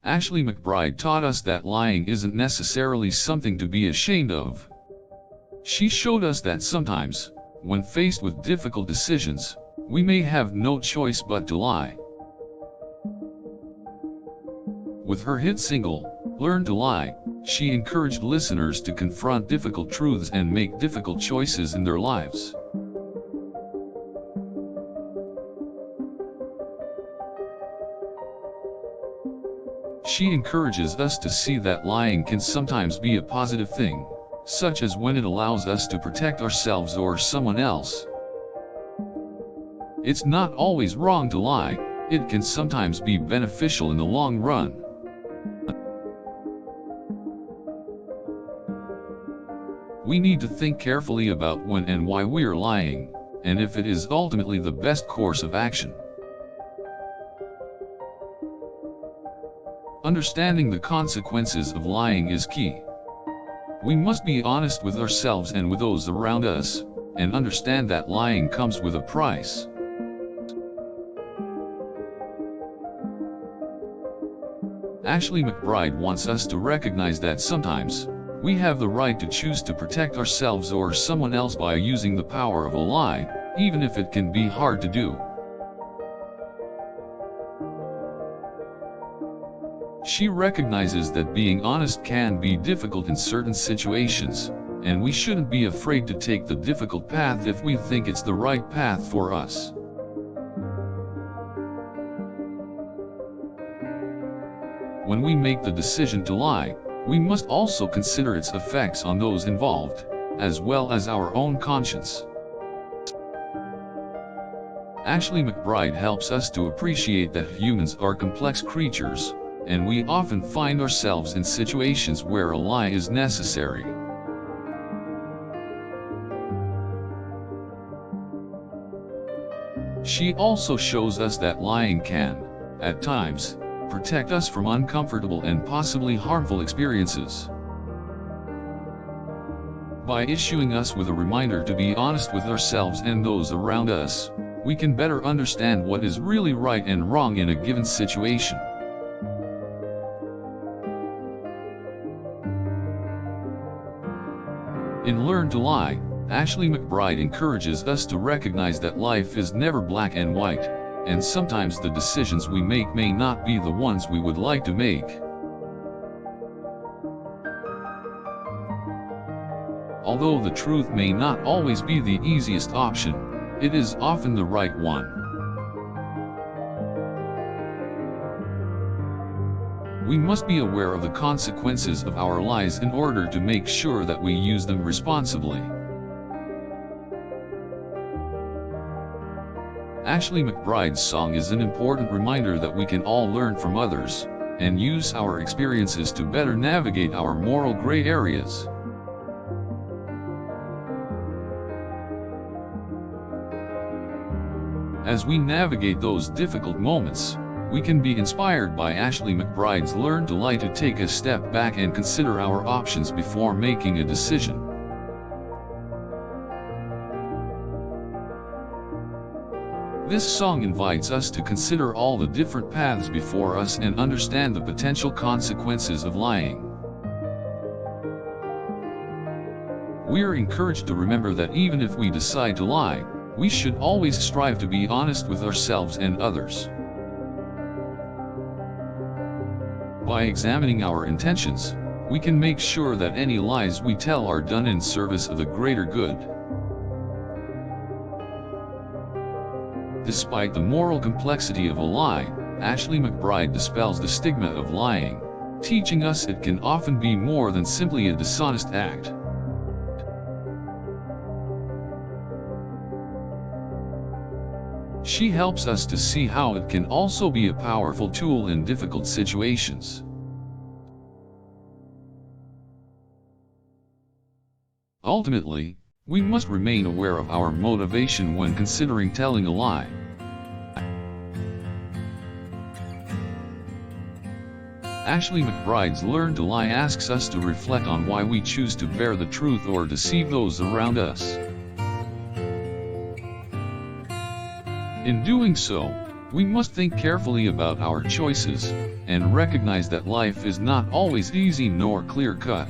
Ashley McBryde taught us that lying isn't necessarily something to be ashamed of. She showed us that sometimes, when faced with difficult decisions, we may have no choice but to lie. With her hit single, "Learn to Lie," she encouraged listeners to confront difficult truths and make difficult choices in their lives. She encourages us to see that lying can sometimes be a positive thing, such as when it allows us to protect ourselves or someone else. It's not always wrong to lie, it can sometimes be beneficial in the long run. We need to think carefully about when and why we are lying, and if it is ultimately the best course of action. Understanding the consequences of lying is key. We must be honest with ourselves and with those around us, and understand that lying comes with a price. Ashley McBryde wants us to recognize that sometimes, we have the right to choose to protect ourselves or someone else by using the power of a lie, even if it can be hard to do. She recognizes that being honest can be difficult in certain situations, and we shouldn't be afraid to take the difficult path if we think it's the right path for us. When we make the decision to lie, we must also consider its effects on those involved, as well as our own conscience. Ashley McBryde helps us to appreciate that humans are complex creatures, and we often find ourselves in situations where a lie is necessary. She also shows us that lying can, at times, protect us from uncomfortable and possibly harmful experiences. By issuing us with a reminder to be honest with ourselves and those around us, we can better understand what is really right and wrong in a given situation. In Learn to Lie, Ashley McBryde encourages us to recognize that life is never black and white, and sometimes the decisions we make may not be the ones we would like to make. Although the truth may not always be the easiest option, it is often the right one. We must be aware of the consequences of our lies in order to make sure that we use them responsibly. Ashley McBryde's song is an important reminder that we can all learn from others, and use our experiences to better navigate our moral gray areas. As we navigate those difficult moments, we can be inspired by Ashley McBryde's Learn to Lie to take a step back and consider our options before making a decision. This song invites us to consider all the different paths before us and understand the potential consequences of lying. We are encouraged to remember that even if we decide to lie, we should always strive to be honest with ourselves and others. By examining our intentions, we can make sure that any lies we tell are done in service of the greater good. Despite the moral complexity of a lie, Ashley McBryde dispels the stigma of lying, teaching us it can often be more than simply a dishonest act. She helps us to see how it can also be a powerful tool in difficult situations. Ultimately, we must remain aware of our motivation when considering telling a lie. Ashley McBryde's Learn to Lie asks us to reflect on why we choose to bear the truth or deceive those around us. In doing so, we must think carefully about our choices, and recognize that life is not always easy nor clear-cut.